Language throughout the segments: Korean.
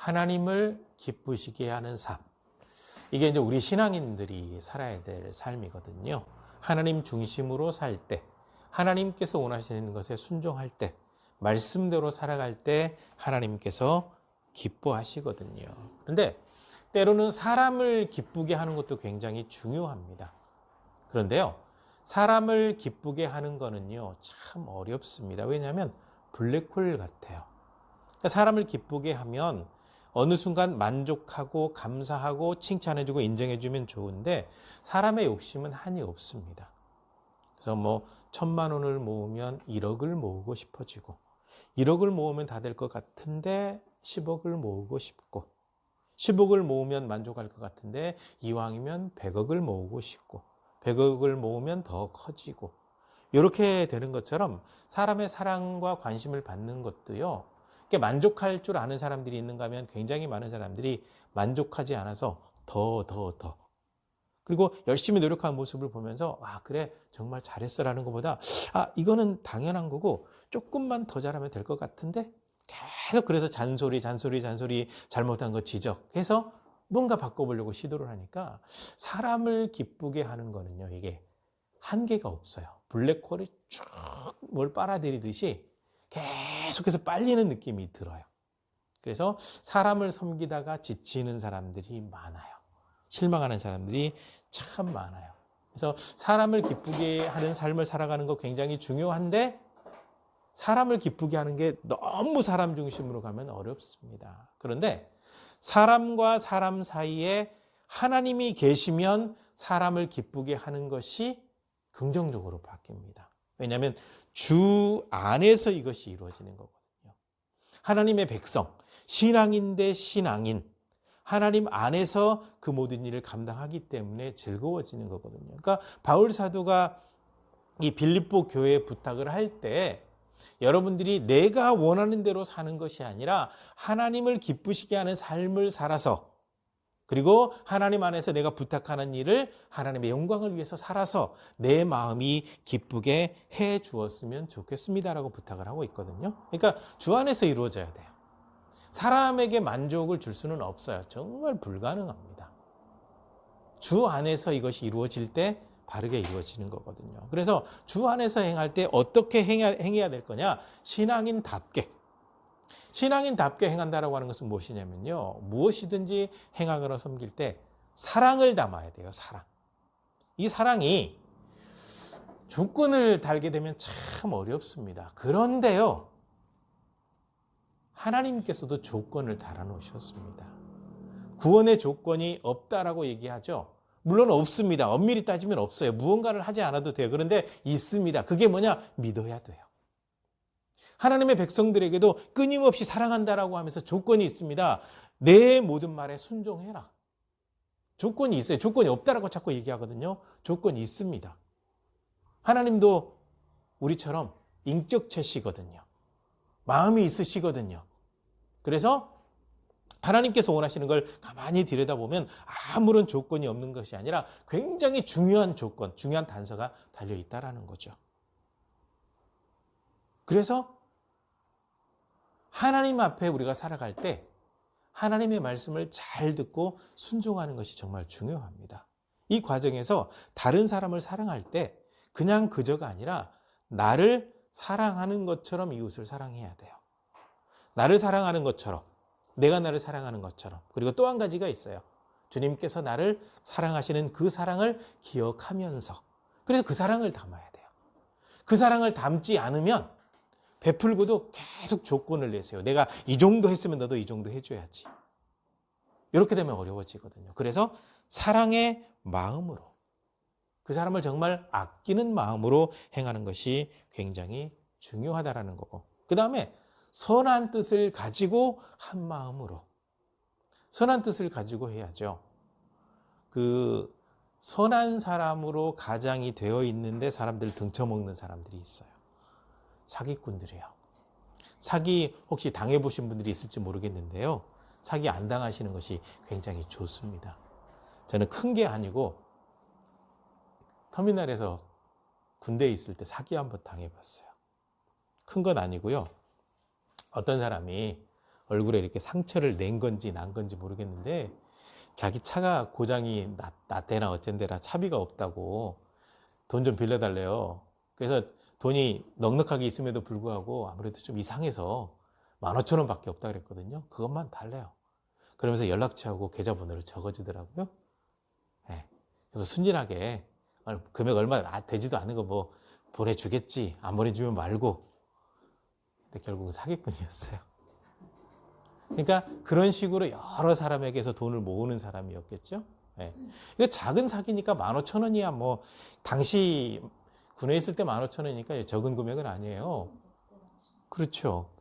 하나님을 기쁘시게 하는 삶. 이게 이제 우리 신앙인들이 살아야 될 삶이거든요. 하나님 중심으로 살 때, 하나님께서 원하시는 것에 순종할 때, 말씀대로 살아갈 때 하나님께서 기뻐하시거든요. 그런데 때로는 사람을 기쁘게 하는 것도 굉장히 중요합니다. 그런데요, 사람을 기쁘게 하는 거는요, 참 어렵습니다. 왜냐하면 블랙홀 같아요. 그러니까 사람을 기쁘게 하면 어느 순간 만족하고 감사하고 칭찬해주고 인정해주면 좋은데 사람의 욕심은 한이 없습니다. 그래서 뭐 1,000만 원을 모으면 1억을 모으고 싶어지고 1억을 모으면 다 될 것 같은데 10억을 모으고 싶고 10억을 모으면 만족할 것 같은데 이왕이면 100억을 모으고 싶고 100억을 모으면 더 커지고 이렇게 되는 것처럼 사람의 사랑과 관심을 받는 것도요. 만족할 줄 아는 사람들이 있는가 하면 굉장히 많은 사람들이 만족하지 않아서 더. 그리고 열심히 노력하는 모습을 보면서 아 그래 정말 잘했어라는 것보다 아 이거는 당연한 거고 조금만 더 잘하면 될 것 같은데 계속 그래서 잔소리 잘못한 거 지적해서 뭔가 바꿔보려고 시도를 하니까 사람을 기쁘게 하는 거는요 이게 한계가 없어요. 블랙홀이 쭉 뭘 빨아들이듯이 계속해서 빨리는 느낌이 들어요. 그래서 사람을 섬기다가 지치는 사람들이 많아요. 실망하는 사람들이 참 많아요. 그래서 사람을 기쁘게 하는 삶을 살아가는 거 굉장히 중요한데 사람을 기쁘게 하는 게 너무 사람 중심으로 가면 어렵습니다. 그런데 사람과 사람 사이에 하나님이 계시면 사람을 기쁘게 하는 것이 긍정적으로 바뀝니다. 왜냐하면 주 안에서 이것이 이루어지는 거거든요. 하나님의 백성, 신앙인 대 신앙인, 하나님 안에서 그 모든 일을 감당하기 때문에 즐거워지는 거거든요. 그러니까 바울 사도가 이 빌립보 교회에 부탁을 할 때 여러분들이 내가 원하는 대로 사는 것이 아니라 하나님을 기쁘시게 하는 삶을 살아서 그리고 하나님 안에서 내가 부탁하는 일을 하나님의 영광을 위해서 살아서 내 마음이 기쁘게 해 주었으면 좋겠습니다라고 부탁을 하고 있거든요. 그러니까 주 안에서 이루어져야 돼요. 사람에게 만족을 줄 수는 없어요. 정말 불가능합니다. 주 안에서 이것이 이루어질 때 바르게 이루어지는 거거든요. 그래서 주 안에서 행할 때 어떻게 행해야 될 거냐? 신앙인답게 행한다라고 하는 것은 무엇이냐면요. 무엇이든지 행하거나 섬길 때 사랑을 담아야 돼요. 사랑. 이 사랑이 조건을 달게 되면 참 어렵습니다. 그런데요. 하나님께서도 조건을 달아놓으셨습니다. 구원의 조건이 없다라고 얘기하죠. 물론 없습니다. 엄밀히 따지면 없어요. 무언가를 하지 않아도 돼요. 그런데 있습니다. 그게 뭐냐? 믿어야 돼요. 하나님의 백성들에게도 끊임없이 사랑한다라고 하면서 조건이 있습니다. 내 모든 말에 순종해라. 조건이 있어요. 조건이 없다라고 자꾸 얘기하거든요. 조건이 있습니다. 하나님도 우리처럼 인격체시거든요. 마음이 있으시거든요. 그래서 하나님께서 원하시는 걸 가만히 들여다보면 아무런 조건이 없는 것이 아니라 굉장히 중요한 조건, 중요한 단서가 달려있다라는 거죠. 그래서 하나님 앞에 우리가 살아갈 때 하나님의 말씀을 잘 듣고 순종하는 것이 정말 중요합니다. 이 과정에서 다른 사람을 사랑할 때 그냥 그저가 아니라 나를 사랑하는 것처럼 이웃을 사랑해야 돼요. 나를 사랑하는 것처럼, 내가 나를 사랑하는 것처럼. 그리고 또 한 가지가 있어요. 주님께서 나를 사랑하시는 그 사랑을 기억하면서 그래서 그 사랑을 담아야 돼요. 그 사랑을 담지 않으면 베풀고도 계속 조건을 내세요. 내가 이 정도 했으면 너도 이 정도 해줘야지. 이렇게 되면 어려워지거든요. 그래서 사랑의 마음으로 그 사람을 정말 아끼는 마음으로 행하는 것이 굉장히 중요하다라는 거고 그 다음에 선한 뜻을 가지고 한 마음으로 선한 뜻을 가지고 해야죠. 그 선한 사람으로 가장이 되어 있는데 사람들 등쳐먹는 사람들이 있어요. 사기꾼들이에요. 사기 혹시 당해보신 분들이 있을지 모르겠는데요. 사기 안 당하시는 것이 굉장히 좋습니다. 저는 큰 게 아니고 터미널에서 군대에 있을 때 사기 한번 당해봤어요. 큰 건 아니고요. 어떤 사람이 얼굴에 이렇게 상처를 낸 건지 난 건지 모르겠는데 자기 차가 고장이 났대나 어쩐대나 차비가 없다고 돈 좀 빌려달래요. 그래서 돈이 넉넉하게 있음에도 불구하고 아무래도 좀 이상해서 15,000원밖에 없다 그랬거든요. 그것만 달래요. 그러면서 연락처하고 계좌번호를 적어주더라고요. 네. 그래서 순진하게 금액 얼마 되지도 않은 거 뭐 보내주겠지, 안 보내주면 말고. 근데 결국은 사기꾼이었어요. 그러니까 그런 식으로 여러 사람에게서 돈을 모으는 사람이었겠죠. 네. 이거 작은 사기니까 15,000원이야 뭐 당시 군에 있을 때 15,000원이니까 적은 금액은 아니에요. 그렇죠.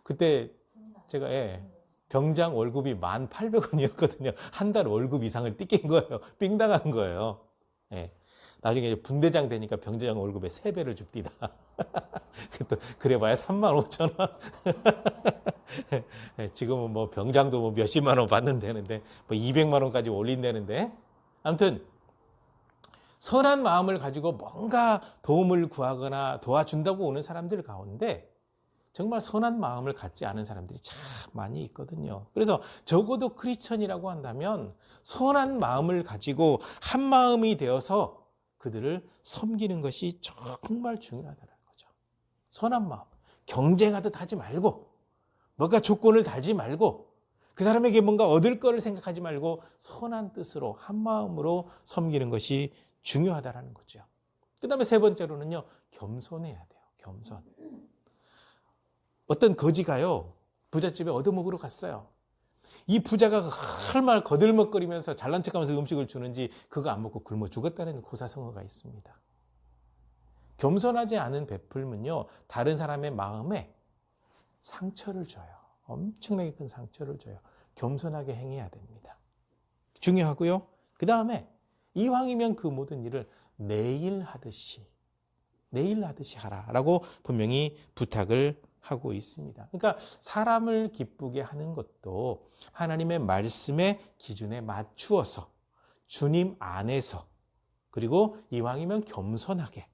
그때 제가 병장 월급이 1,800원이었거든요. 한 달 월급 이상을 띠낀 거예요. 삥 당한 거예요. 예. 나중에 분대장 되니까 병장 월급의 3배를 줍디다. 그래봐야 35,000원. 지금은 뭐 병장도 뭐 몇십만 원 받는다는데 뭐 200만 원까지 올린다는데 아무튼 선한 마음을 가지고 뭔가 도움을 구하거나 도와준다고 오는 사람들 가운데 정말 선한 마음을 갖지 않은 사람들이 참 많이 있거든요. 그래서 적어도 크리스천이라고 한다면 선한 마음을 가지고 한 마음이 되어서 그들을 섬기는 것이 정말 중요하다는 거죠. 선한 마음, 경쟁하듯 하지 말고 뭔가 조건을 달지 말고 그 사람에게 뭔가 얻을 거를 생각하지 말고 선한 뜻으로 한 마음으로 섬기는 것이 중요하다는 거죠. 그 다음에 세 번째로는요, 겸손해야 돼요. 겸손. 어떤 거지가요, 부잣집에 얻어먹으러 갔어요. 이 부자가 할말 거들먹거리면서 잘난 척하면서 음식을 주는지 그거 안 먹고 굶어 죽었다는 고사성어가 있습니다. 겸손하지 않은 베풀면요, 다른 사람의 마음에 상처를 줘요. 엄청나게 큰 상처를 줘요. 겸손하게 행해야 됩니다. 중요하고요. 그 다음에 이왕이면 그 모든 일을 내일 하듯이 하라라고 분명히 부탁을 하고 있습니다. 그러니까 사람을 기쁘게 하는 것도 하나님의 말씀의 기준에 맞추어서 주님 안에서 그리고 이왕이면 겸손하게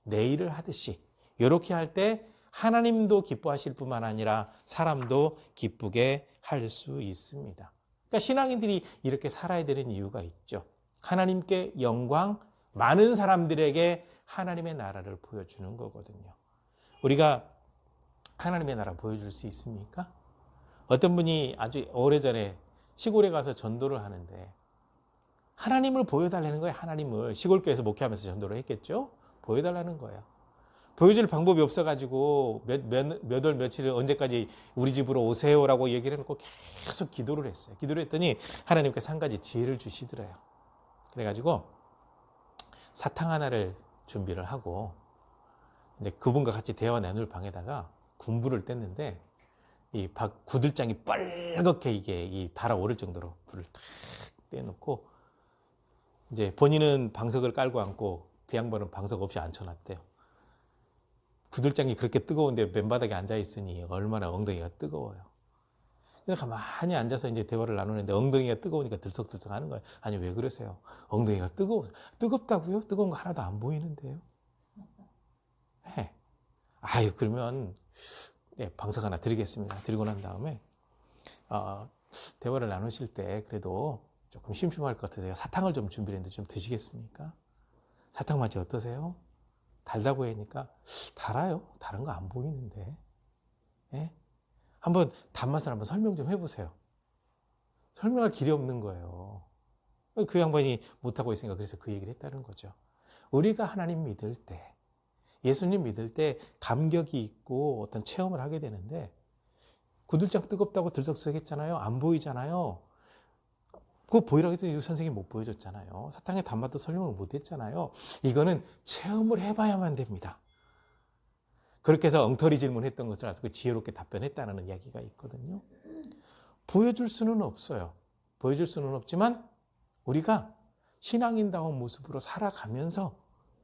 내일을 하듯이 이렇게 할 때 하나님도 기뻐하실 뿐만 아니라 사람도 기쁘게 할 수 있습니다. 그러니까 신앙인들이 이렇게 살아야 되는 이유가 있죠. 하나님께 영광, 많은 사람들에게 하나님의 나라를 보여주는 거거든요. 우리가 하나님의 나라 보여줄 수 있습니까? 어떤 분이 아주 오래전에 시골에 가서 전도를 하는데 하나님을 보여달라는 거예요. 하나님을 시골교회에서 목회하면서 전도를 했겠죠. 보여달라는 거예요. 보여줄 방법이 없어가지고 몇 월 며칠 언제까지 우리 집으로 오세요라고 얘기를 해놓고 계속 기도를 했어요. 기도를 했더니 하나님께서 한 가지 지혜를 주시더래요. 그래가지고 사탕 하나를 준비를 하고 이제 그분과 같이 대화 나눌 방에다가 군불을 뗐는데 이 구들장이 빨갛게 이게 달아오를 정도로 불을 탁 떼놓고 이제 본인은 방석을 깔고 앉고 그 양반은 방석 없이 앉혀놨대요. 구들장이 그렇게 뜨거운데 맨바닥에 앉아 있으니 얼마나 엉덩이가 뜨거워요. 그래서 가만히 앉아서 이제 대화를 나누는데 엉덩이가 뜨거우니까 들썩들썩 하는 거예요. 아니 왜 그러세요? 엉덩이가 뜨겁다고요? 뜨거운 거 하나도 안 보이는데요. 네. 아유 그러면 네, 방석 하나 드리겠습니다. 드리고 난 다음에 대화를 나누실 때 그래도 조금 심심할 것 같아서 사탕을 좀 준비했는데 좀 드시겠습니까? 사탕 맛이 어떠세요? 달다고 하니까 달아요. 다른 거 안 보이는데. 네? 한번 단맛을 한번 설명 좀 해보세요. 설명할 길이 없는 거예요. 그 양반이 못하고 있으니까 그래서 그 얘기를 했다는 거죠. 우리가 하나님 믿을 때, 예수님 믿을 때 감격이 있고 어떤 체험을 하게 되는데 구들장 뜨겁다고 들썩들썩했잖아요. 안 보이잖아요. 그거 보이라고 했더니 선생님이 못 보여줬잖아요. 사탕의 단맛도 설명을 못 했잖아요. 이거는 체험을 해봐야만 됩니다. 그렇게 해서 엉터리 질문했던 것을 아주 지혜롭게 답변했다는 이야기가 있거든요. 보여줄 수는 없어요. 보여줄 수는 없지만 우리가 신앙인다운 모습으로 살아가면서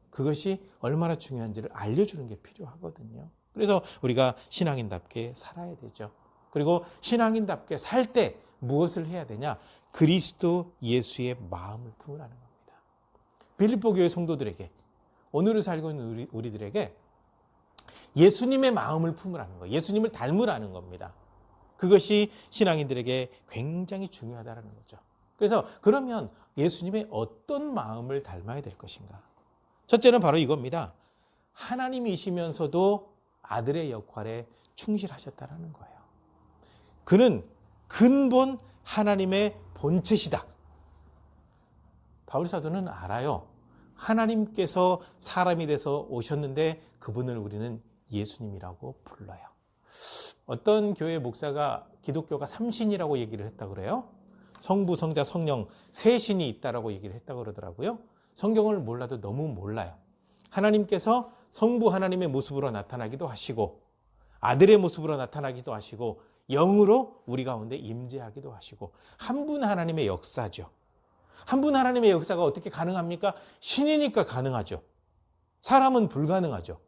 그것이 얼마나 중요한지를 알려주는 게 필요하거든요. 그래서 우리가 신앙인답게 살아야 되죠. 그리고 신앙인답게 살 때 무엇을 해야 되냐? 그리스도 예수의 마음을 품으라는 겁니다. 빌립보 교회 성도들에게, 오늘을 살고 있는 우리들에게 예수님의 마음을 품으라는 거예요. 예수님을 닮으라는 겁니다. 그것이 신앙인들에게 굉장히 중요하다는 거죠. 그래서 그러면 예수님의 어떤 마음을 닮아야 될 것인가? 첫째는 바로 이겁니다. 하나님이시면서도 아들의 역할에 충실하셨다는 거예요. 그는 근본 하나님의 본체시다. 바울 사도는 알아요. 하나님께서 사람이 돼서 오셨는데 그분을 우리는 예수님이라고 불러요. 어떤 교회 목사가 기독교가 삼신이라고 얘기를 했다고 그래요. 성부, 성자, 성령 세 신이 있다라고 얘기를 했다고 그러더라고요. 성경을 몰라도 너무 몰라요. 하나님께서 성부 하나님의 모습으로 나타나기도 하시고 아들의 모습으로 나타나기도 하시고 영으로 우리 가운데 임재하기도 하시고 한 분 하나님의 역사죠. 한 분 하나님의 역사가 어떻게 가능합니까? 신이니까 가능하죠. 사람은 불가능하죠.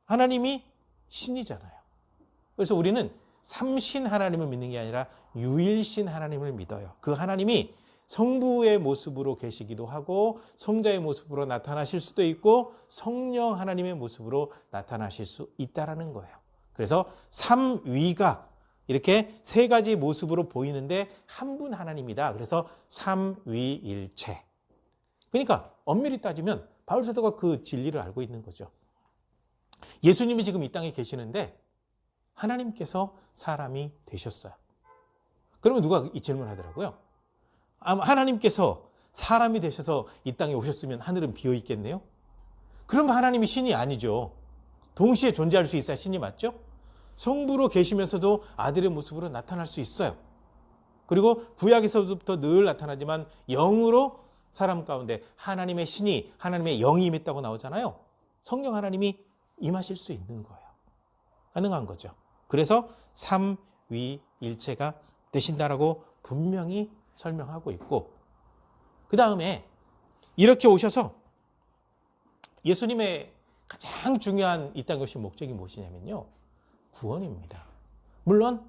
하나님이 신이잖아요. 그래서 우리는 삼신 하나님을 믿는 게 아니라 유일신 하나님을 믿어요. 그 하나님이 성부의 모습으로 계시기도 하고 성자의 모습으로 나타나실 수도 있고 성령 하나님의 모습으로 나타나실 수 있다는 거예요. 그래서 삼위가 이렇게 세 가지 모습으로 보이는데 한 분 하나님이다. 그래서 삼위일체. 그러니까 엄밀히 따지면 바울 사도가 그 진리를 알고 있는 거죠. 예수님이 지금 이 땅에 계시는데 하나님께서 사람이 되셨어요. 그러면 누가 이 질문을 하더라고요. 하나님께서 사람이 되셔서 이 땅에 오셨으면 하늘은 비어 있겠네요? 그럼 하나님이 신이 아니죠. 동시에 존재할 수 있어야 신이 맞죠? 성부로 계시면서도 아들의 모습으로 나타날 수 있어요. 그리고 구약에서부터 늘 나타나지만 영으로 사람 가운데 하나님의 신이 하나님의 영이 임했다고 나오잖아요. 성령 하나님이 임하실 수 있는 거예요. 가능한 거죠. 그래서 삼위일체가 되신다라고 분명히 설명하고 있고 그 다음에 이렇게 오셔서 예수님의 가장 중요한 이 땅에 오신 목적이 무엇이냐면요. 구원입니다. 물론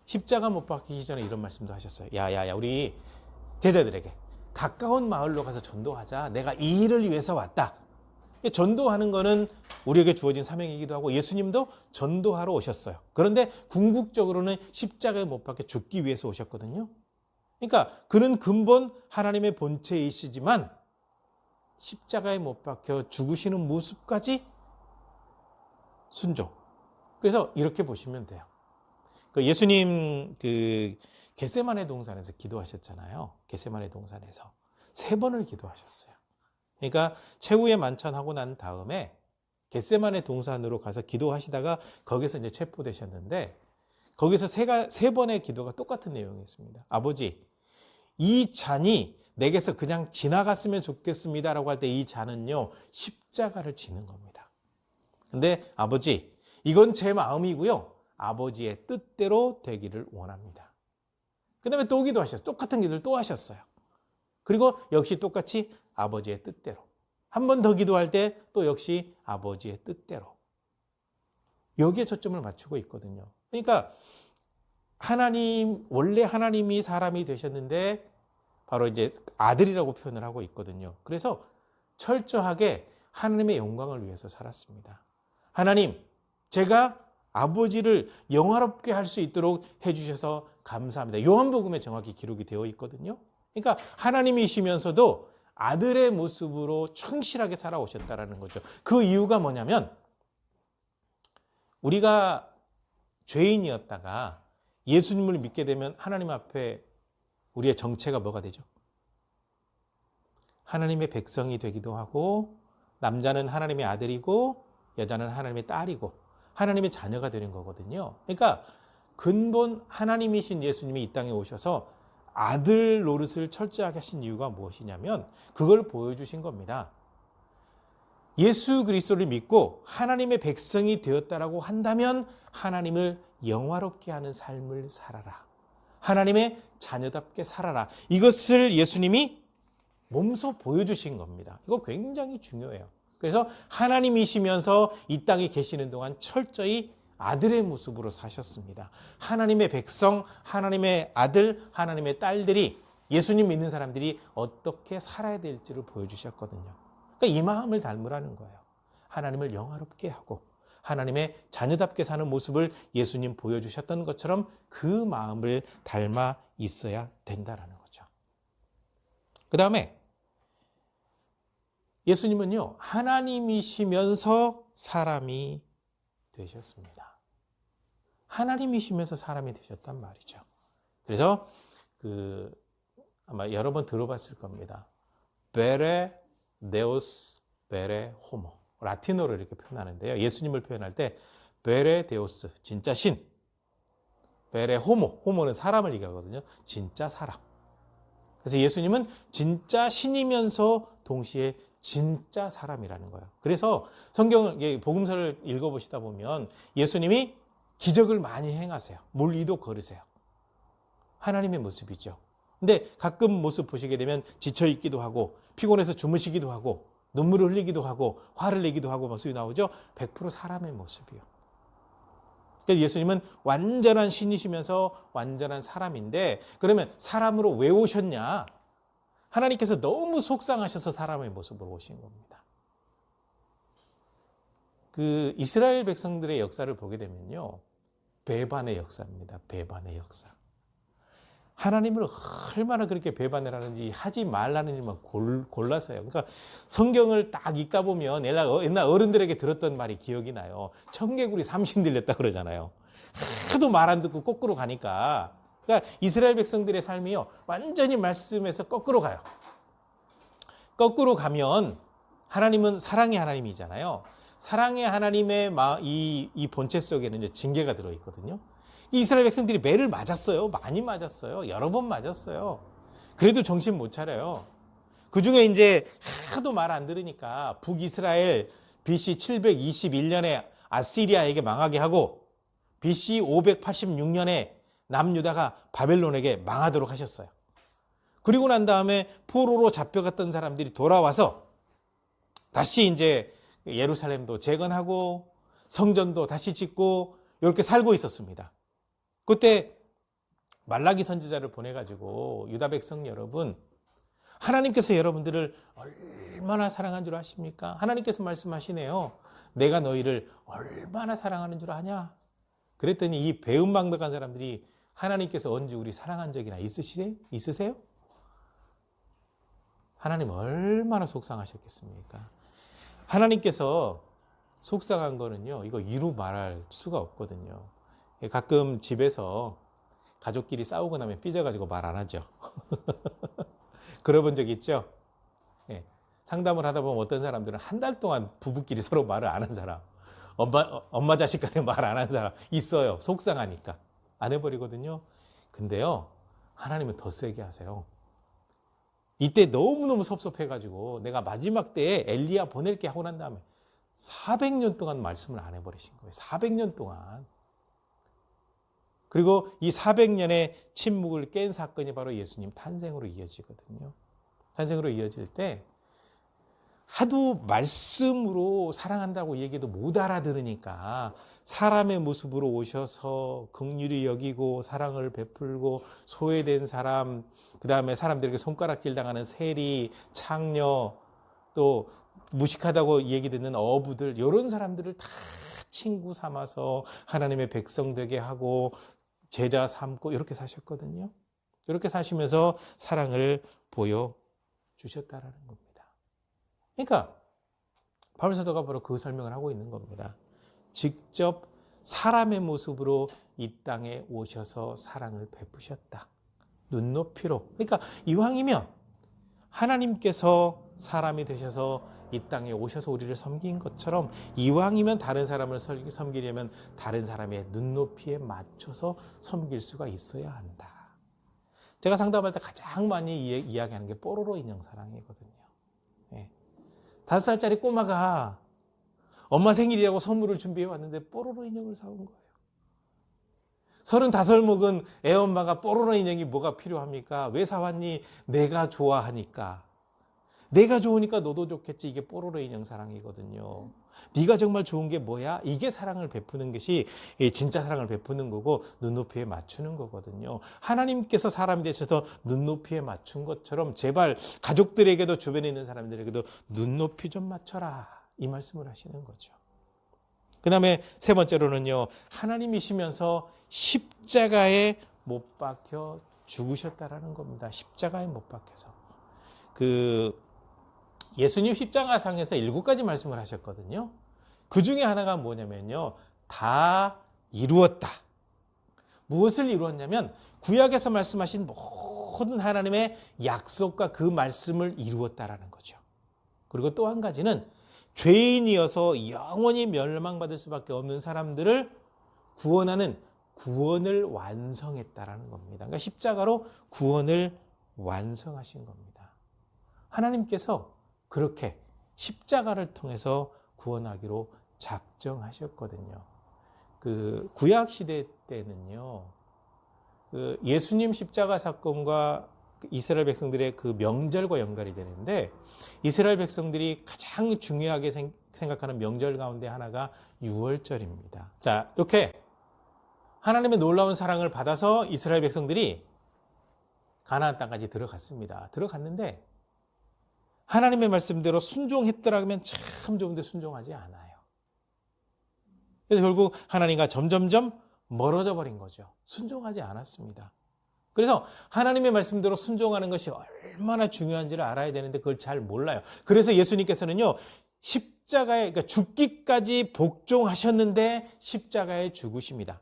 십자가 못 박히기 전에 이런 말씀도 하셨어요. 야야야 우리 제자들에게 가까운 마을로 가서 전도하자. 내가 이 일을 위해서 왔다. 전도하는 거는 우리에게 주어진 사명이기도 하고 예수님도 전도하러 오셨어요. 그런데 궁극적으로는 십자가에 못 박혀 죽기 위해서 오셨거든요. 그러니까 그는 근본 하나님의 본체이시지만 십자가에 못 박혀 죽으시는 모습까지 순종. 그래서 이렇게 보시면 돼요. 예수님 겟세마네 동산에서 기도하셨잖아요. 겟세마네 동산에서 3번을 기도하셨어요. 그러니까 최후의 만찬하고 난 다음에 겟세마네 동산으로 가서 기도하시다가 거기서 이제 체포되셨는데 거기서 3번의 기도가 똑같은 내용이었습니다. 아버지, 이 잔이 내게서 그냥 지나갔으면 좋겠습니다라고 할 때 이 잔은요 십자가를 지는 겁니다. 근데 아버지, 이건 제 마음이고요. 아버지의 뜻대로 되기를 원합니다. 그 다음에 또 기도하셨어요. 똑같은 기도를 또 하셨어요. 그리고 역시 똑같이 아버지의 뜻대로. 한 번 더 기도할 때 또 역시 아버지의 뜻대로. 여기에 초점을 맞추고 있거든요. 그러니까 원래 하나님이 사람이 되셨는데 바로 이제 아들이라고 표현을 하고 있거든요. 그래서 철저하게 하나님의 영광을 위해서 살았습니다. 하나님, 제가 아버지를 영화롭게 할 수 있도록 해주셔서 감사합니다. 요한복음에 정확히 기록이 되어 있거든요. 그러니까 하나님이시면서도 아들의 모습으로 충실하게 살아오셨다는 거죠. 그 이유가 뭐냐면 우리가 죄인이었다가 예수님을 믿게 되면 하나님 앞에 우리의 정체가 뭐가 되죠? 하나님의 백성이 되기도 하고 남자는 하나님의 아들이고 여자는 하나님의 딸이고 하나님의 자녀가 되는 거거든요. 그러니까 근본 하나님이신 예수님이 이 땅에 오셔서 아들 노릇을 철저하게 하신 이유가 무엇이냐면 그걸 보여주신 겁니다. 예수 그리스도를 믿고 하나님의 백성이 되었다라고 한다면 하나님을 영화롭게 하는 삶을 살아라. 하나님의 자녀답게 살아라. 이것을 예수님이 몸소 보여주신 겁니다. 이거 굉장히 중요해요. 그래서 하나님이시면서 이 땅에 계시는 동안 철저히 아들의 모습으로 사셨습니다. 하나님의 백성, 하나님의 아들, 하나님의 딸들이 예수님 믿는 사람들이 어떻게 살아야 될지를 보여주셨거든요. 그러니까 이 마음을 닮으라는 거예요. 하나님을 영화롭게 하고 하나님의 자녀답게 사는 모습을 예수님 보여주셨던 것처럼 그 마음을 닮아 있어야 된다라는 거죠. 그 다음에 예수님은요, 하나님이시면서 사람이 되셨습니다. 하나님이시면서 사람이 되셨단 말이죠. 그래서 아마 여러 번 들어봤을 겁니다. 베레 데오스 베레 호모. 라틴어로 이렇게 표현하는데요. 예수님을 표현할 때 베레 데오스, 진짜 신. 베레 호모, 호모는 사람을 얘기하거든요. 진짜 사람. 그래서 예수님은 진짜 신이면서 동시에 진짜 사람이라는 거예요. 그래서 성경을, 복음서를 읽어보시다 보면 예수님이 기적을 많이 행하세요. 물리도 걸으세요. 하나님의 모습이죠. 근데 가끔 모습 보시게 되면 지쳐있기도 하고 피곤해서 주무시기도 하고 눈물을 흘리기도 하고 화를 내기도 하고 모습이 나오죠. 100% 사람의 모습이요. 그래서 예수님은 완전한 신이시면서 완전한 사람인데, 그러면 사람으로 왜 오셨냐? 하나님께서 너무 속상하셔서 사람의 모습으로 오신 겁니다. 이스라엘 백성들의 역사를 보게 되면요, 배반의 역사입니다. 배반의 역사. 하나님을 얼마나 그렇게 배반을 하는지, 하지 말라는 일만 골라서요. 그러니까 성경을 딱 읽다 보면 옛날 어른들에게 들었던 말이 기억이 나요. 청개구리 삼신 들렸다 그러잖아요. 하도 말 안 듣고 거꾸로 가니까. 그러니까 이스라엘 백성들의 삶이요, 완전히 말씀에서 거꾸로 가요. 거꾸로 가면 하나님은 사랑의 하나님이잖아요. 사랑의 하나님의 이 본체 속에는 징계가 들어있거든요. 이스라엘 백성들이 매를 맞았어요. 많이 맞았어요. 여러 번 맞았어요. 그래도 정신 못 차려요. 그 중에 이제 하도 말 안 들으니까 북이스라엘 BC 721년에 아시리아에게 망하게 하고 BC 586년에 남유다가 바벨론에게 망하도록 하셨어요. 그리고 난 다음에 포로로 잡혀갔던 사람들이 돌아와서 다시 이제 예루살렘도 재건하고 성전도 다시 짓고 이렇게 살고 있었습니다. 그때 말라기 선지자를 보내가지고 유다 백성 여러분, 하나님께서 여러분들을 얼마나 사랑한 줄 아십니까? 하나님께서 말씀하시네요. 내가 너희를 얼마나 사랑하는 줄 아냐? 그랬더니 이 배은망덕한 사람들이 하나님께서 언제 우리 사랑한 적이나 있으세요? 하나님 얼마나 속상하셨겠습니까? 하나님께서 속상한 거는요, 이거 이루 말할 수가 없거든요. 가끔 집에서 가족끼리 싸우고 나면 삐져가지고 말 안 하죠. 그러본 적 있죠? 예. 상담을 하다 보면 어떤 사람들은 한 달 동안 부부끼리 서로 말을 안 한 사람, 엄마 자식 간에 말 안 한 사람 있어요. 속상하니까. 안 해버리거든요. 근데요, 하나님은 더 세게 하세요. 이때 너무너무 섭섭해가지고 내가 마지막 때에 엘리야 보낼게 하고 난 다음에 400년 동안 말씀을 안 해버리신 거예요. 400년 동안. 그리고 이 400년의 침묵을 깬 사건이 바로 예수님 탄생으로 이어지거든요. 탄생으로 이어질 때 하도 말씀으로 사랑한다고 얘기도 못 알아들으니까 사람의 모습으로 오셔서 긍휼히 여기고 사랑을 베풀고 소외된 사람, 그 다음에 사람들에게 손가락질 당하는 세리, 창녀, 또 무식하다고 얘기 듣는 어부들, 이런 사람들을 다 친구 삼아서 하나님의 백성 되게 하고 제자 삼고 이렇게 사셨거든요. 이렇게 사시면서 사랑을 보여주셨다라는 겁니다. 그러니까 바울 사도가 바로 그 설명을 하고 있는 겁니다. 직접 사람의 모습으로 이 땅에 오셔서 사랑을 베푸셨다. 눈높이로. 그러니까 이왕이면 하나님께서 사람이 되셔서 이 땅에 오셔서 우리를 섬긴 것처럼 이왕이면 다른 사람을 섬기려면 다른 사람의 눈높이에 맞춰서 섬길 수가 있어야 한다. 제가 상담할 때 가장 많이 이야기하는 게 뽀로로 인형 사랑이거든요. 5살짜리 꼬마가 엄마 생일이라고 선물을 준비해 왔는데 뽀로로 인형을 사온 거예요. 35 먹은 애엄마가 뽀로로 인형이 뭐가 필요합니까? 왜 사왔니? 내가 좋아하니까. 내가 좋으니까 너도 좋겠지. 이게 뽀로로 인형 사랑이거든요. 네가 정말 좋은 게 뭐야? 이게 사랑을 베푸는 것이 진짜 사랑을 베푸는 거고 눈높이에 맞추는 거거든요. 하나님께서 사람이 되셔서 눈높이에 맞춘 것처럼 제발 가족들에게도 주변에 있는 사람들에게도 눈높이 좀 맞춰라. 이 말씀을 하시는 거죠. 그 다음에 세 번째로는요, 하나님이시면서 십자가에 못 박혀 죽으셨다라는 겁니다. 십자가에 못 박혀서. 예수님 십자가상에서 7가지 말씀을 하셨거든요. 그 중에 하나가 뭐냐면요, 다 이루었다. 무엇을 이루었냐면 구약에서 말씀하신 모든 하나님의 약속과 그 말씀을 이루었다라는 거죠. 그리고 또 한 가지는 죄인이어서 영원히 멸망받을 수밖에 없는 사람들을 구원하는 구원을 완성했다라는 겁니다. 그러니까 십자가로 구원을 완성하신 겁니다. 하나님께서 그렇게 십자가를 통해서 구원하기로 작정하셨거든요. 구약 시대 때는요, 예수님 십자가 사건과 이스라엘 백성들의 그 명절과 연관이 되는데, 이스라엘 백성들이 가장 중요하게 생각하는 명절 가운데 하나가 유월절입니다. 자, 이렇게 하나님의 놀라운 사랑을 받아서 이스라엘 백성들이 가나안 땅까지 들어갔습니다. 들어갔는데 하나님의 말씀대로 순종했더라면 참 좋은데 순종하지 않아요. 그래서 결국 하나님과 점점점 멀어져 버린 거죠. 순종하지 않았습니다. 그래서 하나님의 말씀대로 순종하는 것이 얼마나 중요한지를 알아야 되는데 그걸 잘 몰라요. 그래서 예수님께서는요, 십자가에, 그러니까 죽기까지 복종하셨는데 십자가에 죽으십니다.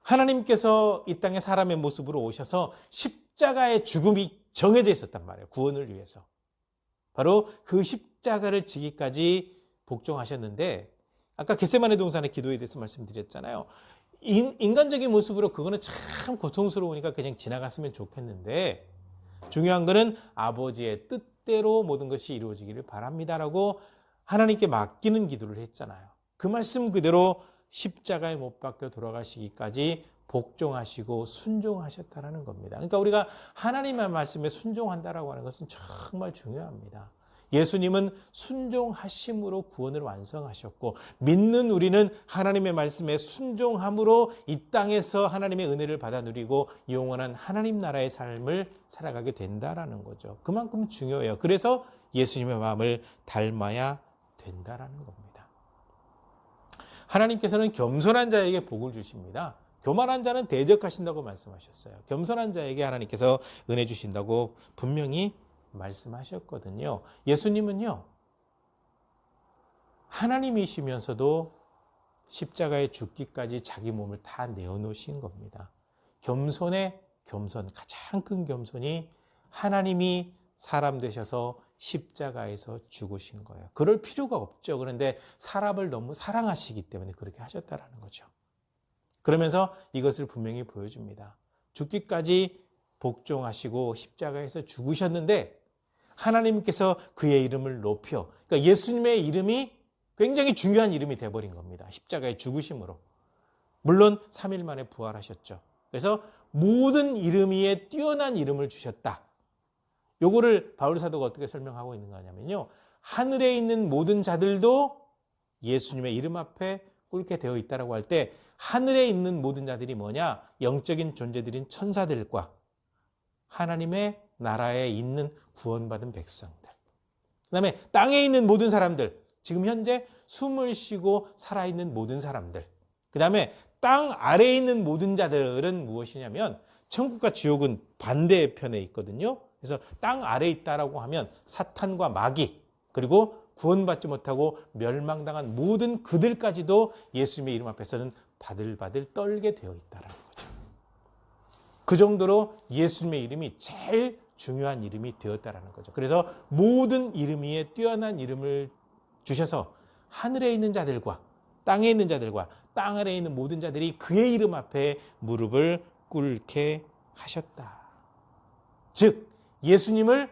하나님께서 이 땅에 사람의 모습으로 오셔서 십자가의 죽음이 정해져 있었단 말이에요. 구원을 위해서. 바로 그 십자가를 지기까지 복종하셨는데, 아까 겟세마네 동산의 기도에 대해서 말씀드렸잖아요. 인간적인 모습으로 그거는 참 고통스러우니까 그냥 지나갔으면 좋겠는데, 중요한 거는 아버지의 뜻대로 모든 것이 이루어지기를 바랍니다라고 하나님께 맡기는 기도를 했잖아요. 그 말씀 그대로 십자가에 못 박혀 돌아가시기까지 복종하시고 순종하셨다라는 겁니다. 그러니까 우리가 하나님의 말씀에 순종한다라고 하는 것은 정말 중요합니다. 예수님은 순종하심으로 구원을 완성하셨고, 믿는 우리는 하나님의 말씀에 순종함으로 이 땅에서 하나님의 은혜를 받아 누리고 영원한 하나님 나라의 삶을 살아가게 된다라는 거죠. 그만큼 중요해요. 그래서 예수님의 마음을 닮아야 된다라는 겁니다. 하나님께서는 겸손한 자에게 복을 주십니다. 교만한 자는 대적하신다고 말씀하셨어요. 겸손한 자에게 하나님께서 은혜 주신다고 분명히 말씀하셨거든요. 예수님은요, 하나님이시면서도 십자가에 죽기까지 자기 몸을 다 내어놓으신 겁니다. 겸손의 겸손, 가장 큰 겸손이 하나님이 사람 되셔서 십자가에서 죽으신 거예요. 그럴 필요가 없죠. 그런데 사람을 너무 사랑하시기 때문에 그렇게 하셨다라는 거죠. 그러면서 이것을 분명히 보여줍니다. 죽기까지 복종하시고 십자가에서 죽으셨는데 하나님께서 그의 이름을 높여, 그러니까 예수님의 이름이 굉장히 중요한 이름이 되어버린 겁니다. 십자가의 죽으심으로. 물론 3일 만에 부활하셨죠. 그래서 모든 이름 위에 뛰어난 이름을 주셨다. 요거를 바울 사도가 어떻게 설명하고 있는 거냐면요, 하늘에 있는 모든 자들도 예수님의 이름 앞에 꿇게 되어 있다라고 할 때, 하늘에 있는 모든 자들이 뭐냐? 영적인 존재들인 천사들과 하나님의 나라에 있는 구원받은 백성들, 그 다음에 땅에 있는 모든 사람들, 지금 현재 숨을 쉬고 살아있는 모든 사람들, 그 다음에 땅 아래에 있는 모든 자들은 무엇이냐면, 천국과 지옥은 반대편에 있거든요. 그래서 땅 아래에 있다라고 하면 사탄과 마귀, 그리고 구원받지 못하고 멸망당한 모든 그들까지도 예수님의 이름 앞에서는 바들바들 떨게 되어 있다는 거죠. 그 정도로 예수님의 이름이 제일 중요한 이름이 되었다는 거죠. 그래서 모든 이름 위에 뛰어난 이름을 주셔서 하늘에 있는 자들과 땅에 있는 자들과 땅 아래에 있는 모든 자들이 그의 이름 앞에 무릎을 꿇게 하셨다. 즉 예수님을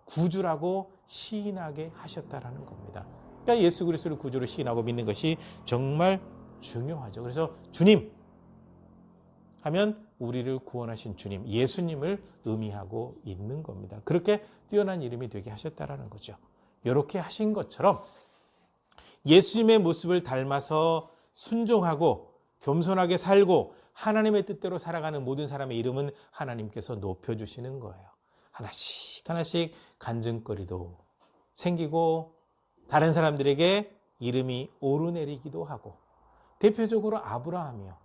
구주라고 시인하게 하셨다라는 겁니다. 그러니까 예수 그리스도를 구주로 시인하고 믿는 것이 정말 중요하죠. 그래서 주님 하면 우리를 구원하신 주님, 예수님을 의미하고 있는 겁니다. 그렇게 뛰어난 이름이 되게 하셨다라는 거죠. 이렇게 하신 것처럼 예수님의 모습을 닮아서 순종하고 겸손하게 살고 하나님의 뜻대로 살아가는 모든 사람의 이름은 하나님께서 높여주시는 거예요. 하나씩 하나씩 간증거리도 생기고 다른 사람들에게 이름이 오르내리기도 하고 대표적으로 아브라함이요.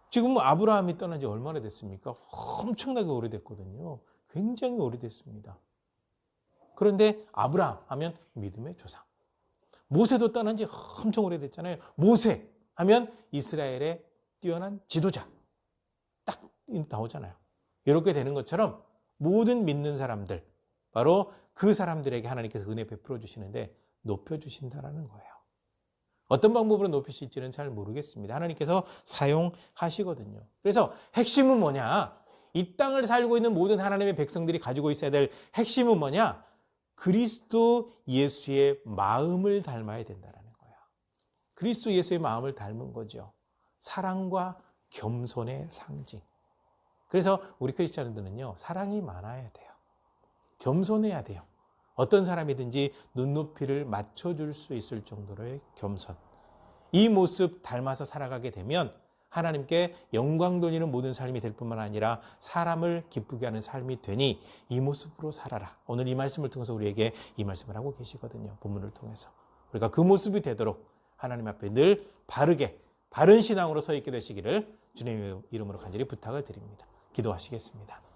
지금 아브라함이 떠난 지 얼마나 됐습니까? 엄청나게 오래됐거든요. 굉장히 오래됐습니다. 그런데 아브라함 하면 믿음의 조상. 모세도 떠난 지 엄청 오래됐잖아요. 모세 하면 이스라엘의 뛰어난 지도자. 딱 나오잖아요. 이렇게 되는 것처럼 모든 믿는 사람들, 바로 그 사람들에게 하나님께서 은혜 베풀어 주시는데 높여주신다라는 거예요. 어떤 방법으로 높이실지는 잘 모르겠습니다. 하나님께서 사용하시거든요. 그래서 핵심은 뭐냐? 이 땅을 살고 있는 모든 하나님의 백성들이 가지고 있어야 될 핵심은 뭐냐? 그리스도 예수의 마음을 닮아야 된다는 거예요. 그리스도 예수의 마음을 닮은 거죠. 사랑과 겸손의 상징. 그래서 우리 크리스찬들은요, 사랑이 많아야 돼요. 겸손해야 돼요. 어떤 사람이든지 눈높이를 맞춰줄 수 있을 정도로의 겸손. 이 모습 닮아서 살아가게 되면 하나님께 영광 돌리는 모든 삶이 될 뿐만 아니라 사람을 기쁘게 하는 삶이 되니 이 모습으로 살아라. 오늘 이 말씀을 통해서 우리에게 이 말씀을 하고 계시거든요. 본문을 통해서. 우리가 그 모습이 되도록 하나님 앞에 늘 바르게, 바른 신앙으로 서 있게 되시기를 주님의 이름으로 간절히 부탁을 드립니다. 기도하시겠습니다.